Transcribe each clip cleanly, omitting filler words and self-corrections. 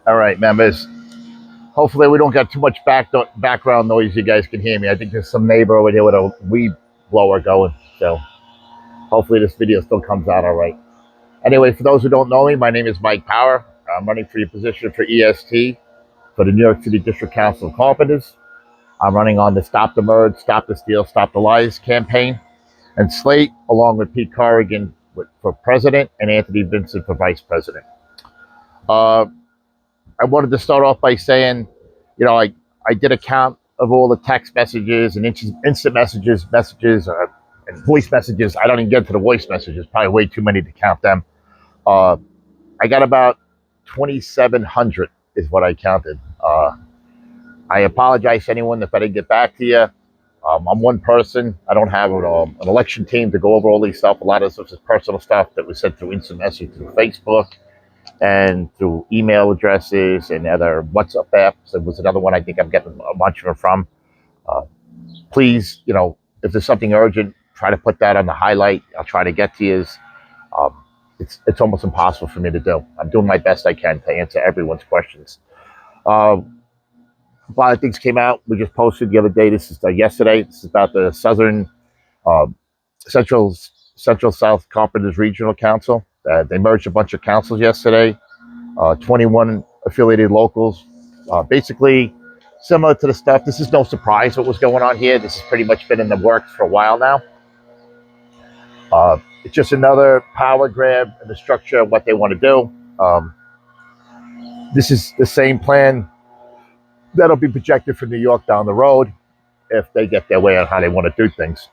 All right, members. Hopefully we don't get too much background noise. You guys can hear me. I think there's some neighbor over here with a weed blower going. So hopefully this video still comes out all right. Anyway, for those who don't know me, my name is Mike Power. I'm running for your position for EST for the New York City District Council of Carpenters. I'm running on the Stop the Merge, Stop the Steal, Stop the Lies campaign and slate, along with Pete Corrigan for president and Anthony Vincent for vice president. I wanted to start off by saying, I did a count of all the text messages and instant messages, and voice messages. I don't even get to the voice messages, probably way too many to count them. I got about 2,700 is what I counted. I apologize to anyone if I didn't get back to you. I'm one person. I don't have an election team to go over all these stuff. A lot of this is personal stuff that was sent through instant message through Facebook and through email addresses and other WhatsApp apps. There was another one I think I'm getting a bunch of them from. Please, if there's something urgent, try to put that on the highlight. I'll try to get to you. It's almost impossible for me to do. I'm doing my best I can to answer everyone's questions. A lot of things came out. We just posted the other day. This is yesterday. This is about the Central South Carpenters Regional Council. They merged a bunch of councils yesterday, 21 affiliated locals. Basically, similar to the stuff. This is no surprise what was going on here. This has pretty much been in the works for a while now. It's just another power grab in the structure of what they want to do. This is the same plan that'll be projected for New York down the road if they get their way on how they want to do things.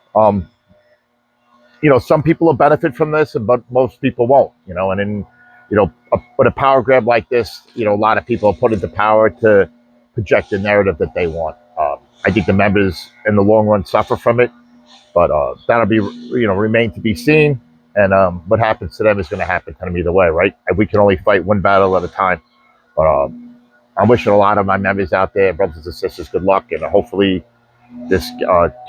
Some people will benefit from this, but most people won't, and then, with a power grab like this, a lot of people are put into power to project the narrative that they want. I think the members in the long run suffer from it, but that'll be, remain to be seen. And what happens to them is going to happen to them either way, right? We can only fight one battle at a time. But I'm wishing a lot of my members out there, brothers and sisters, good luck, and hopefully this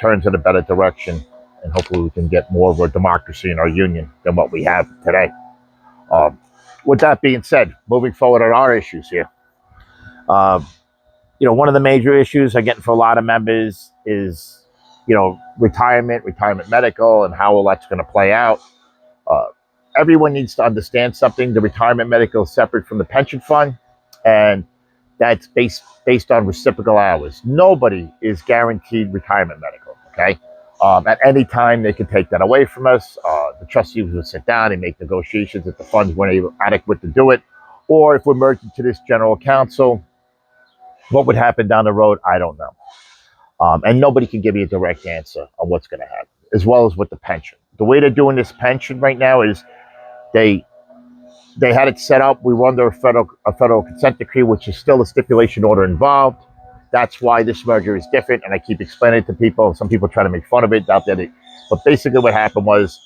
turns in a better direction. And hopefully we can get more of a democracy in our union than what we have today. With that being said, moving forward on our issues here. One of the major issues I'm getting for a lot of members is, retirement medical, and how all that's going to play out. Everyone needs to understand something. The retirement medical is separate from the pension fund, and that's based on reciprocal hours. Nobody is guaranteed retirement medical, okay? At any time, they could take that away from us. The trustees would sit down and make negotiations if the funds weren't adequate to do it. Or if we're merged into this general council, what would happen down the road, I don't know. And nobody can give you a direct answer on what's going to happen, as well as with the pension. The way they're doing this pension right now is they had it set up. We were under a federal consent decree, which is still a stipulation order involved. That's why this merger is different, and I keep explaining it to people. Some people try to make fun of it out there. But basically what happened was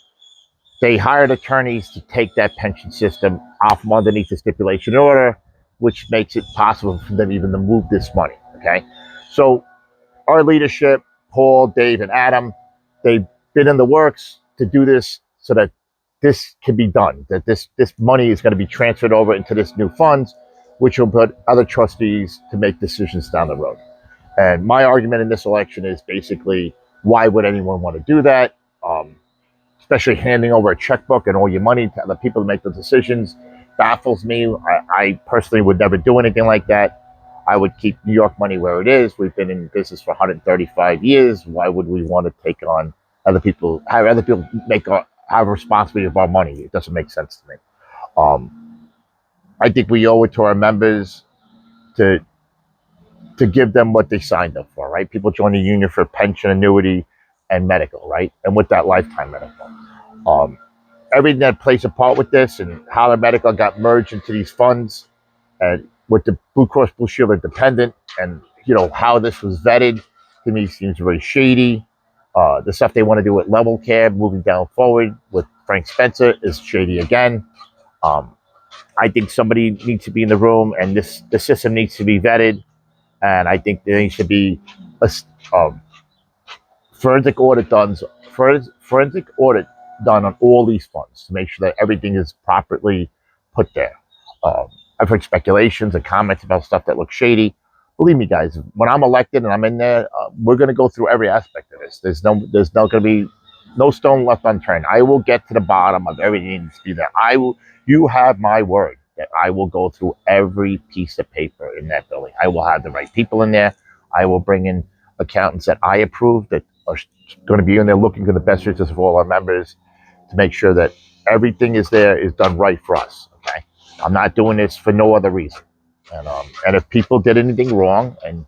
they hired attorneys to take that pension system off from underneath the stipulation order, which makes it possible for them even to move this money, okay? So our leadership, Paul, Dave, and Adam, they've been in the works to do this so that this can be done, that this money is going to be transferred over into this new funds, which will put other trustees to make decisions down the road. And my argument in this election is basically, why would anyone want to do that? Especially handing over a checkbook and all your money to other people to make the decisions baffles me. I personally would never do anything like that. I would keep New York money where it is. We've been in business for 135 years. Why would we want to take on other people, have other people have responsibility of our money? It doesn't make sense to me. I think we owe it to our members to give them what they signed up for, right? People join the union for pension, annuity, and medical, right? And with that, lifetime medical. Everything that plays a part with this, and how the medical got merged into these funds, and with the Blue Cross Blue Shield independent, and how this was vetted, to me seems very shady. The stuff they want to do with level care moving down forward with Frank Spencer is shady again. I think somebody needs to be in the room, and the system needs to be vetted. And I think there needs to be a forensic audit done on all these funds to make sure that everything is properly put there. I've heard speculations and comments about stuff that looks shady. Believe me, guys, when I'm elected and I'm in there, we're going to go through every aspect of this. There's not going to be no stone left unturned. I will get to the bottom of everything that needs to be there. You have my word that I will go through every piece of paper in that building. I will have the right people in there. I will bring in accountants that I approve that are going to be in there looking for the best interests of all our members to make sure that everything is done right for us. Okay, I'm not doing this for no other reason. And if people did anything wrong and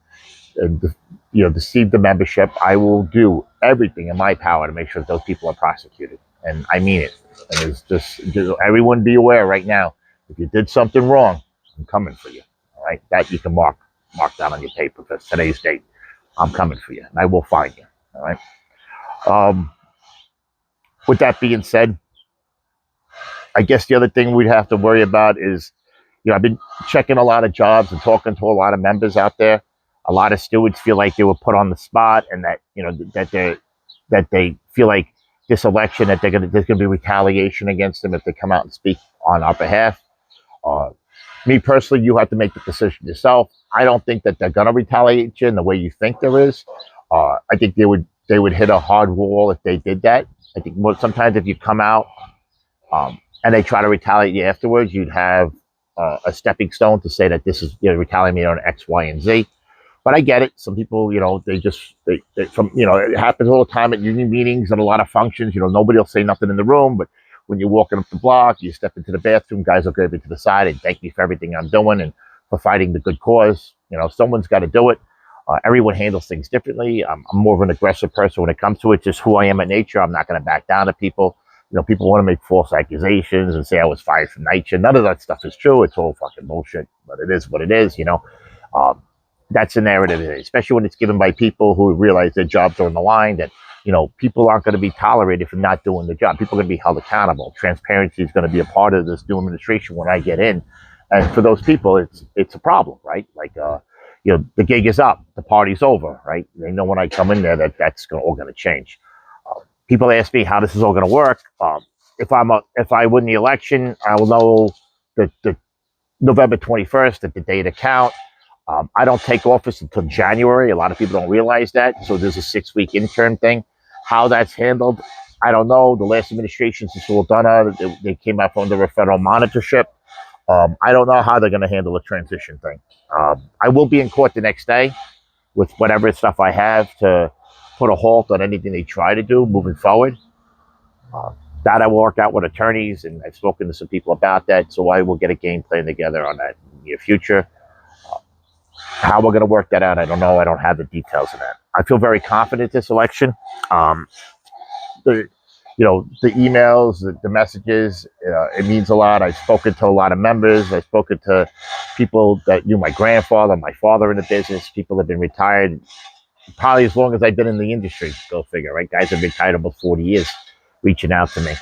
deceive the membership, I will do everything in my power to make sure that those people are prosecuted. And I mean it. And it's just everyone be aware right now. If you did something wrong, I'm coming for you. All right, that you can mark down on your paper for today's date. I'm coming for you, and I will find you. All right. With that being said, I guess the other thing we'd have to worry about is, I've been checking a lot of jobs and talking to a lot of members out there. A lot of stewards feel like they were put on the spot, and that that they feel like this election that there's gonna be retaliation against them if they come out and speak on our behalf. Me personally, you have to make the decision yourself. I don't think that they're gonna retaliate you in the way you think there is. I think they would hit a hard wall if they did that. I think sometimes if you come out and they try to retaliate you afterwards, you'd have a stepping stone to say that this is retaliating on X, Y, and Z. But I get it. Some people, they it happens all the time at union meetings and a lot of functions. Nobody will say nothing in the room, but when you're walking up the block, you step into the bathroom, guys will grab you to the side and thank me for everything I'm doing and for fighting the good cause. Someone's got to do it. Everyone handles things differently. I'm more of an aggressive person when it comes to it. Just who I am at nature. I'm not going to back down to people. People want to make false accusations and say I was fired from night shift. None of that stuff is true. It's all fucking bullshit, but it is what it is, That's the narrative, especially when it's given by people who realize their jobs are on the line, that, people aren't going to be tolerated for not doing the job. People are going to be held accountable. Transparency is going to be a part of this new administration when I get in. And for those people, it's a problem, right? Like, the gig is up, the party's over, right? They know when I come in there that's all going to change. People ask me how this is all going to work. If I win the election, I will know the November 21st at the day to count. I don't take office until January. A lot of people don't realize that. So there's a 6-week interim thing. How that's handled, I don't know. The last administration, since Donna, they came out under a federal monitorship. I don't know how they're going to handle the transition thing. I will be in court the next day with whatever stuff I have to put a halt on anything they try to do moving forward. That I will work out with attorneys, and I've spoken to some people about that. So I will get a game plan together on that in the near future. How we're going to work that out, I don't know. I don't have the details of that. I feel very confident this election. The emails, the messages, it means a lot. I've spoken to a lot of members. I've spoken to people that knew my grandfather, my father in the business. People have been retired probably as long as I've been in the industry. Go figure, right? Guys have been retired about 40 years reaching out to me.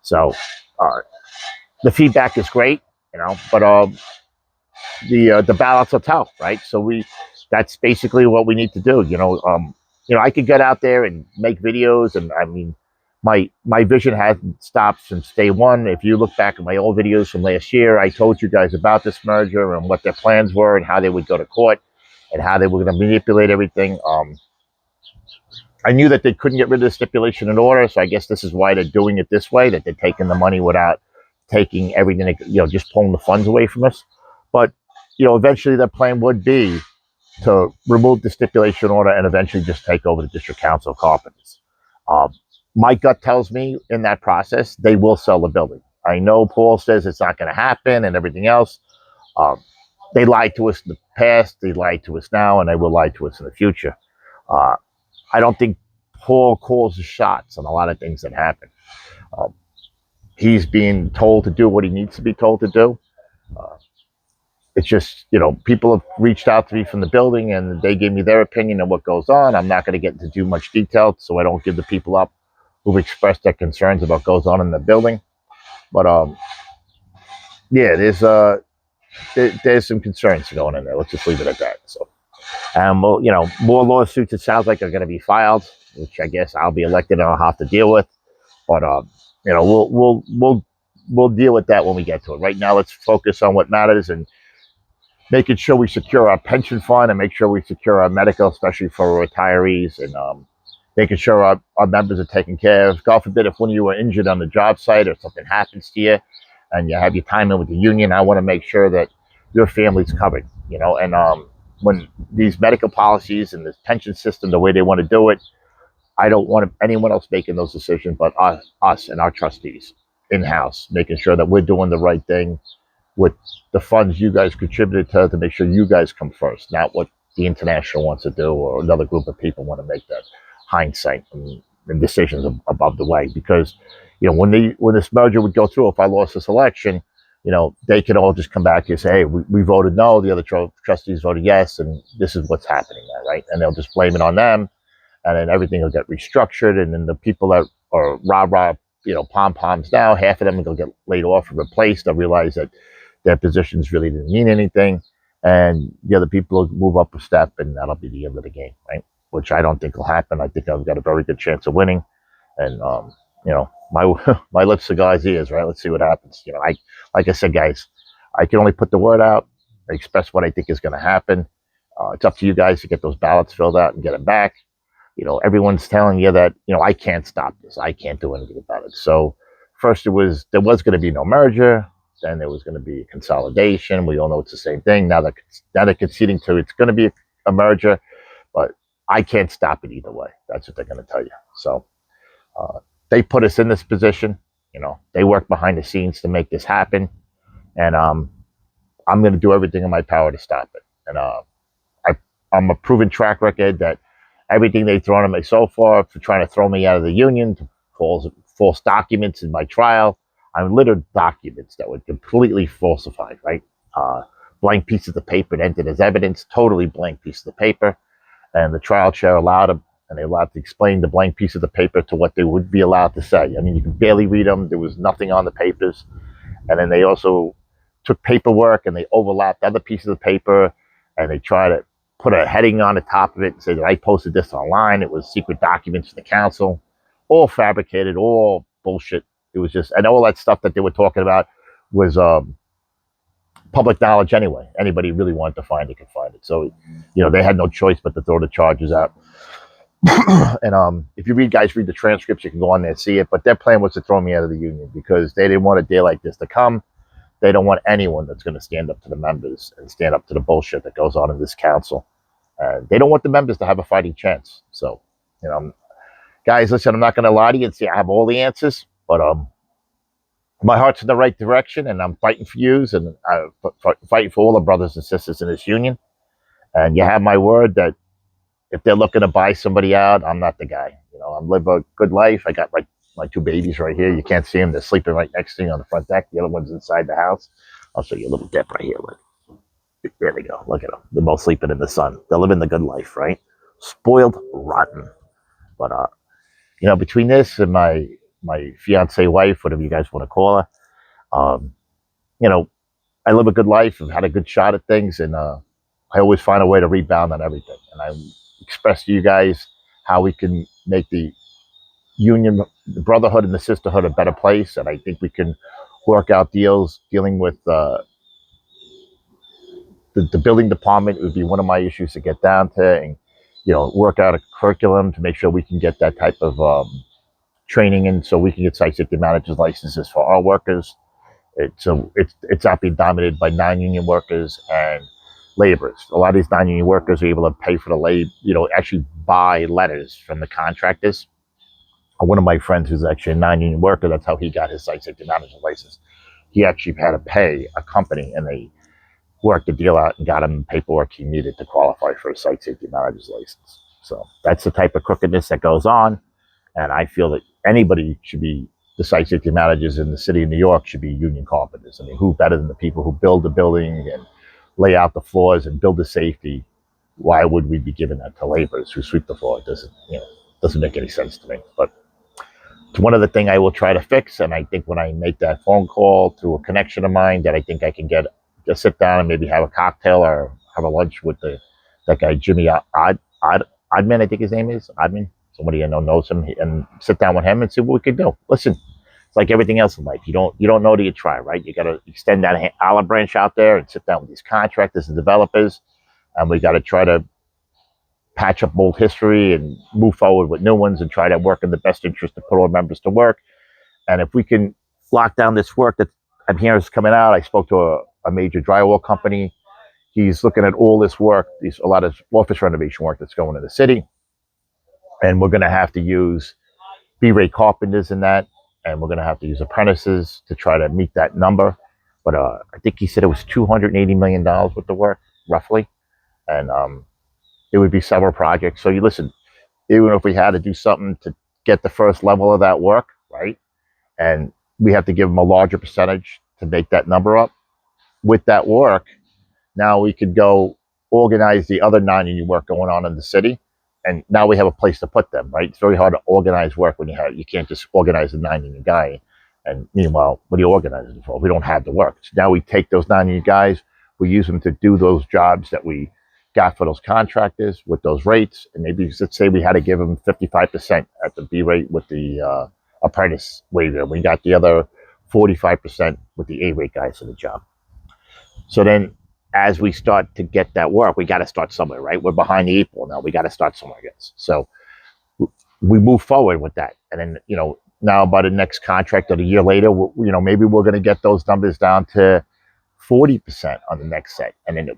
So the feedback is great, but the ballots will tell, right? So that's basically what we need to do. I could get out there and make videos, and I mean, my vision hasn't stopped since day one. If you look back at my old videos from last year, I told you guys about this merger and what their plans were and how they would go to court and how they were going to manipulate everything. I knew that they couldn't get rid of the stipulation in order, so I guess this is why they're doing it this way, that they're taking the money without taking everything, just pulling the funds away from us. But, eventually their plan would be to remove the stipulation order and eventually just take over the district council of Carpenters. My gut tells me in that process, they will sell the building. I know Paul says it's not going to happen and everything else. They lied to us in the past, they lied to us now, and they will lie to us in the future. I don't think Paul calls the shots on a lot of things that happen. He's being told to do what he needs to be told to do. It's just, people have reached out to me from the building and they gave me their opinion on what goes on. I'm not going to get into too much detail so I don't give the people up who've expressed their concerns about what goes on in the building. But yeah, there's some concerns going in there. Let's just leave it at that. So, more lawsuits, it sounds like, are going to be filed, which I guess I'll be elected and I'll have to deal with. But we'll deal with that when we get to it. Right now, let's focus on what matters. And making sure we secure our pension fund and make sure we secure our medical, especially for retirees, and making sure our members are taken care of. God forbid if one of you are injured on the job site or something happens to you and you have your time in with the union, I want to make sure that your family's covered, and when these medical policies and this pension system, the way they want to do it, I don't want anyone else making those decisions but us and our trustees in-house, making sure that we're doing the right thing with the funds you guys contributed to make sure you guys come first, not what the international wants to do or another group of people want to make that hindsight and decisions above the way. Because, when this merger would go through, if I lost this election, they could all just come back and say, hey, we voted no, the other trustees voted yes, and this is what's happening now, right? And they'll just blame it on them, and then everything will get restructured, and then the people that are rah-rah, pom-poms now, half of them will get laid off and replaced. They'll realize that their positions really didn't mean anything, and the other people will move up a step, and that'll be the end of the game, right? Which I don't think will happen. I think I've got a very good chance of winning, and my my lips are God's ears, right? Let's see what happens. Like I said, guys, I can only put the word out. I express what I think is going to happen. It's up to you guys to get those ballots filled out and get them back. Everyone's telling you that I can't stop this. I can't do anything about it. So first there was going to be no merger. Then there was going to be consolidation. We all know it's the same thing. Now they're conceding to it's going to be a merger, but I can't stop it either way. That's what they're going to tell you. So they put us in this position. They work behind the scenes to make this happen, and I'm going to do everything in my power to stop it. And I'm a proven track record that everything they've thrown at me so far for trying to throw me out of the union, false documents in my trial. I'm littered documents that were completely falsified, right? Blank pieces of paper entered as evidence, totally blank pieces of paper. And the trial chair allowed them, and they allowed to explain the blank piece of the paper to what they would be allowed to say. I mean, you could barely read them. There was nothing on the papers. And then they also took paperwork and they overlapped other pieces of paper, and they tried to put a heading on the top of it and say that I posted this online. It was secret documents to the council, all fabricated, all bullshit. It was just, and all that stuff that they were talking about was public knowledge anyway. Anybody really wanted to find it could find it. So, they had no choice but to throw the charges out. And if you read the transcripts, you can go on there and see it. But their plan was to throw me out of the union because they didn't want a day like this to come. They don't want anyone that's going to stand up to the members and stand up to the bullshit that goes on in this council. And they don't want the members to have a fighting chance. So, guys, listen, I'm not going to lie to you and say I have all the answers, but my heart's in the right direction, and I'm fighting for yous, and I'm fighting for all the brothers and sisters in this union. And you have my word that if they're looking to buy somebody out, I'm not the guy. I'm living a good life. I got my two babies right here. You can't see them. They're sleeping right next to me on the front deck. The other one's inside the house. I'll show you a little dip right here. Look. There they go. Look at them. They're both sleeping in the sun. They're living the good life, right? Spoiled rotten. But, between this and my fiance wife, whatever you guys want to call her, I live a good life. I've had a good shot at things, and I always find a way to rebound on everything. And I express to you guys how we can make the union, the brotherhood and the sisterhood a better place. And I think we can work out deals dealing with the building department. It would be one of my issues to get down to, and work out a curriculum to make sure we can get that type of training in, so we can get site safety managers licenses for our workers. It's not being dominated by non-union workers and laborers. A lot of these non-union workers are able to pay for the labor, actually buy letters from the contractors. One of my friends who's actually a non-union worker, that's how he got his site safety manager license. He actually had to pay a company, and they worked the deal out and got him the paperwork he needed to qualify for a site safety manager's license. So that's the type of crookedness that goes on. And I feel that anybody should be, the site safety managers in the city of New York should be union carpenters. I mean, who better than the people who build the building and lay out the floors and build the safety? Why would we be giving that to laborers who sweep the floor? It doesn't make any sense to me. But it's one of the things I will try to fix. And I think when I make that phone call through a connection of mine, that I think I can just sit down and maybe have a cocktail or have a lunch with that guy, Jimmy Odman, I think his name is, Odman. Somebody I know knows him, and sit down with him and see what we could do. Listen, It's like everything else in life. You don't know till you try, right? You got to extend that olive branch out there and sit down with these contractors and developers, and we got to try to patch up old history and move forward with new ones and try to work in the best interest to put our members to work. And if we can lock down this work that I'm hearing is coming out, I spoke to a major drywall company. He's looking at all this work, a lot of office renovation work that's going in the city, and we're going to have to use B-rate carpenters in that, and we're going to have to use apprentices to try to meet that number. But I think he said it was $280 million worth of work, roughly, and it would be several projects. So you listen, even if we had to do something to get the first level of that work, right, and we have to give them a larger percentage to make that number up. With that work, now we could go organize the other non-union work going on in the city, and now we have a place to put them, right? It's very hard to organize work when you can't just organize a non-union guy. And meanwhile, what are you organizing for? We don't have the work. So now we take those non-union guys, we use them to do those jobs that we got for those contractors with those rates. And maybe let's say we had to give them 55% at the B rate with the apprentice waiver. We got the other 45% with the A rate guys for the job. So then as we start to get that work, we got to start somewhere, right? We're behind the eight ball now. We got to start somewhere, I guess. So we move forward with that. And then, now by the next contract or a year later, maybe we're going to get those numbers down to 40% on the next set. And then,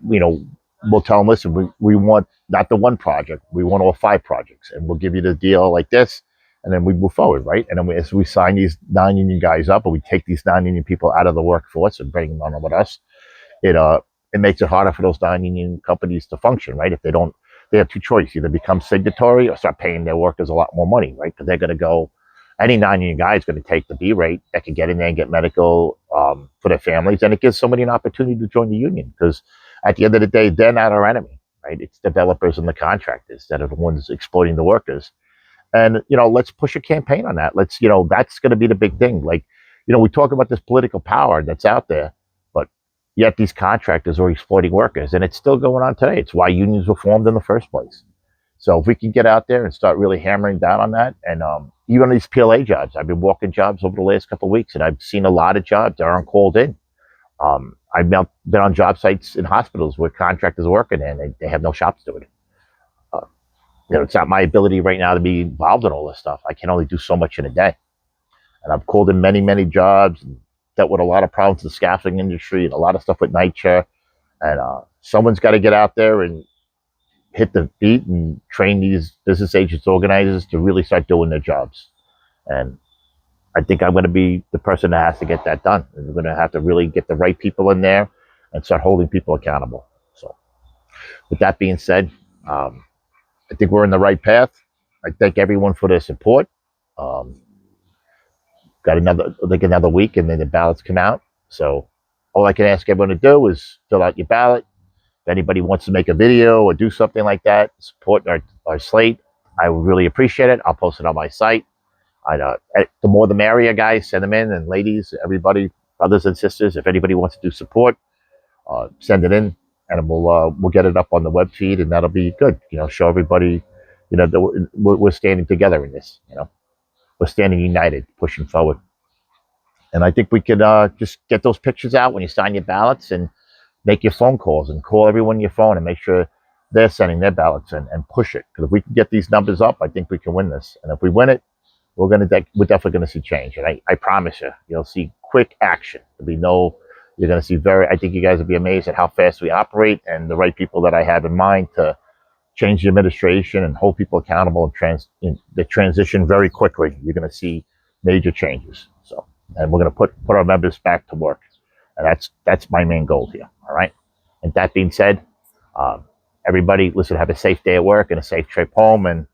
we'll tell them, listen, we want not the one project, we want all 5 projects, and we'll give you the deal like this. And then we move forward, right? And then as we sign these non-union guys up, or we take these non-union people out of the workforce and bring them on with us, it makes it harder for those non-union companies to function, right? If they have 2 choices: either become signatory or start paying their workers a lot more money, right? Because they're going to go, any non-union guy is going to take the B rate that can get in there and get medical for their families, and it gives somebody an opportunity to join the union, because at the end of the day, they're not our enemy, right? It's developers and the contractors that are the ones exploiting the workers. And, let's push a campaign on that. That's going to be the big thing. Like, we talk about this political power that's out there, but yet these contractors are exploiting workers, and it's still going on today. It's why unions were formed in the first place. So if we can get out there and start really hammering down on that, and even on these PLA jobs, I've been walking jobs over the last couple of weeks, and I've seen a lot of jobs that aren't called in. I've been on job sites in hospitals where contractors are working, and they have no shops doing it. It's not my ability right now to be involved in all this stuff. I can only do so much in a day. And I've called in many, many jobs and dealt with a lot of problems in the scaffolding industry and a lot of stuff with night chair. And someone's got to get out there and hit the beat and train these business agents, organizers to really start doing their jobs. And I think I'm going to be the person that has to get that done. And we're going to have to really get the right people in there and start holding people accountable. So with that being said, I think we're in the right path. I thank everyone for their support. Got another week, and then the ballots come out. So all I can ask everyone to do is fill out your ballot. If anybody wants to make a video or do something like that, support our slate, I would really appreciate it. I'll post it on my site. The more the merrier, guys. Send them in, and ladies, everybody, brothers and sisters, if anybody wants to do support, send it in, and we'll get it up on the web feed, and that'll be good. Show everybody, that we're standing together in this. We're standing united, pushing forward. And I think we could just get those pictures out when you sign your ballots, and make your phone calls and call everyone on your phone and make sure they're sending their ballots in, and push it. Because if we can get these numbers up, I think we can win this. And if we win it, we're definitely going to see change. And I promise you'll see quick action. You're going to see I think you guys will be amazed at how fast we operate, and the right people that I have in mind to change the administration and hold people accountable and the transition very quickly. You're going to see major changes. So, and we're going to put our members back to work. And that's my main goal here. All right. And that being said, everybody, listen, have a safe day at work and a safe trip home. And,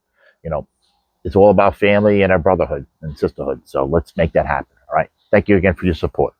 it's all about family and our brotherhood and sisterhood. So let's make that happen. All right. Thank you again for your support.